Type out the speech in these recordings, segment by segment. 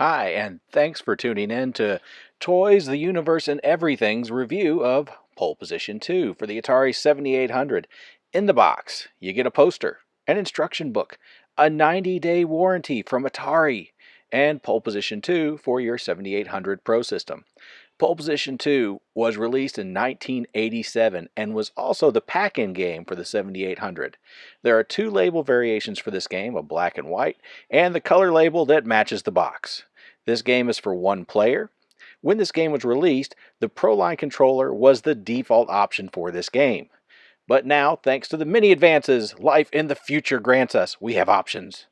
Hi, and thanks for tuning in to Toys, the Universe, and Everything's review of Pole Position 2 for the Atari 7800. In the box, you get a poster, an instruction book, a 90-day warranty from Atari, and Pole Position 2 for your 7800 Pro system. Pole Position 2 was released in 1987 and was also the pack-in game for the 7800. There are two label variations for this game, a black and white, and the color label that matches the box. This game is for one player. When this game was released, the ProLine controller was the default option for this game. But now, thanks to the many advances life in the future grants us, we have options.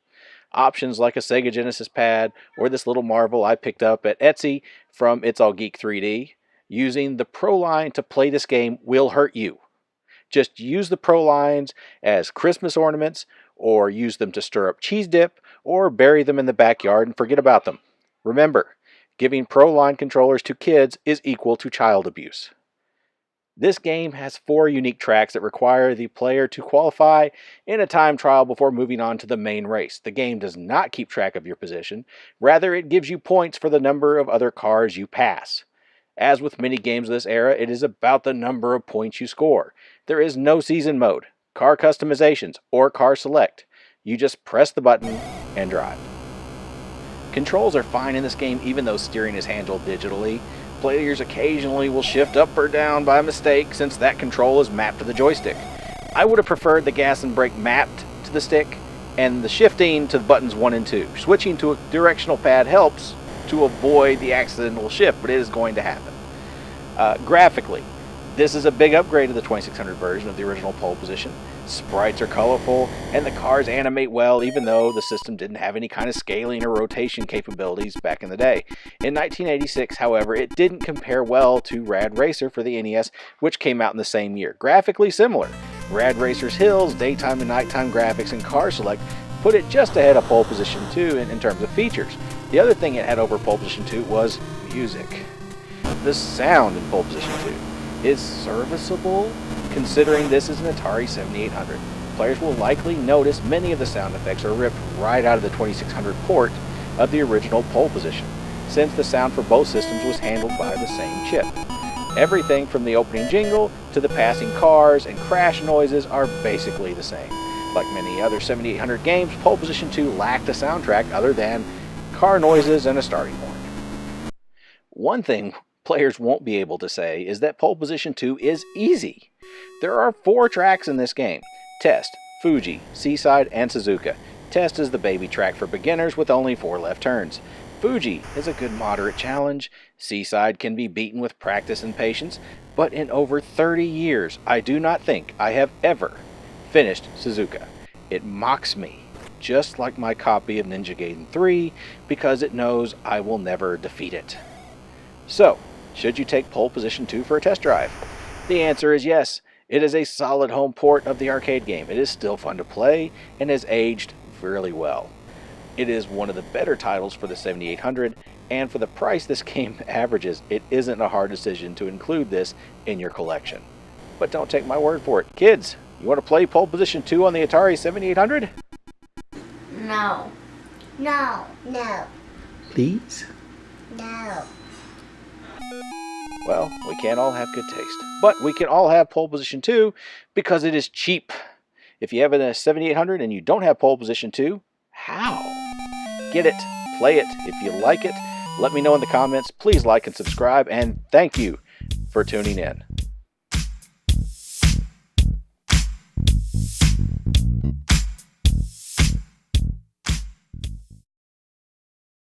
Options like a Sega Genesis pad or this little marvel I picked up at Etsy from It's All Geek 3D. Using the ProLine to play this game will hurt you. Just use the ProLines as Christmas ornaments, or use them to stir up cheese dip, or bury them in the backyard and forget about them. Remember, giving ProLine controllers to kids is equal to child abuse. This game has 4 unique tracks that require the player to qualify in a time trial before moving on to the main race. The game does not keep track of your position. Rather, it gives you points for the number of other cars you pass. As with many games of this era, it is about the number of points you score. There is no season mode, car customizations, or car select. You just press the button and drive. Controls are fine in this game even though steering is handled digitally. Players occasionally will shift up or down by mistake since that control is mapped to the joystick. I would have preferred the gas and brake mapped to the stick and the shifting to the buttons 1 and 2. Switching to a directional pad helps to avoid the accidental shift, but it is going to happen. Graphically, this is a big upgrade to the 2600 version of the original Pole Position. Sprites are colorful, and the cars animate well, even though the system didn't have any kind of scaling or rotation capabilities back in the day. In 1986, however, it didn't compare well to Rad Racer for the NES, which came out in the same year. Graphically similar, Rad Racer's hills, daytime and nighttime graphics, and car select put it just ahead of Pole Position 2 in terms of features. The other thing it had over Pole Position 2 was music. The sound in Pole Position 2 is serviceable, considering this is an Atari 7800. Players will likely notice many of the sound effects are ripped right out of the 2600 port of the original Pole Position, since the sound for both systems was handled by the same chip. Everything from the opening jingle to the passing cars and crash noises are basically the same. Like many other 7800 games, Pole Position 2 lacked a soundtrack other than car noises and a starting horn. One thing players won't be able to say is that Pole Position 2 is easy. There are 4 tracks in this game: Test, Fuji, Seaside, and Suzuka. Test is the baby track for beginners with only 4 left turns. Fuji is a good moderate challenge. Seaside can be beaten with practice and patience, but in over 30 years, I do not think I have ever finished Suzuka. It mocks me, just like my copy of Ninja Gaiden 3, because it knows I will never defeat it. So, should you take Pole Position 2 for a test drive? The answer is yes. It is a solid home port of the arcade game. It is still fun to play and has aged really well. It is one of the better titles for the 7800, and for the price this game averages, it isn't a hard decision to include this in your collection. But don't take my word for it. Kids, you want to play Pole Position 2 on the Atari 7800? No. No. No. Please? No. Well, we can't all have good taste, but we can all have Pole Position 2 because it is cheap. If you have a 7800 and you don't have Pole Position 2, how? Get it, play it. If you like it, let me know in the comments. Please like and subscribe, and thank you for tuning in.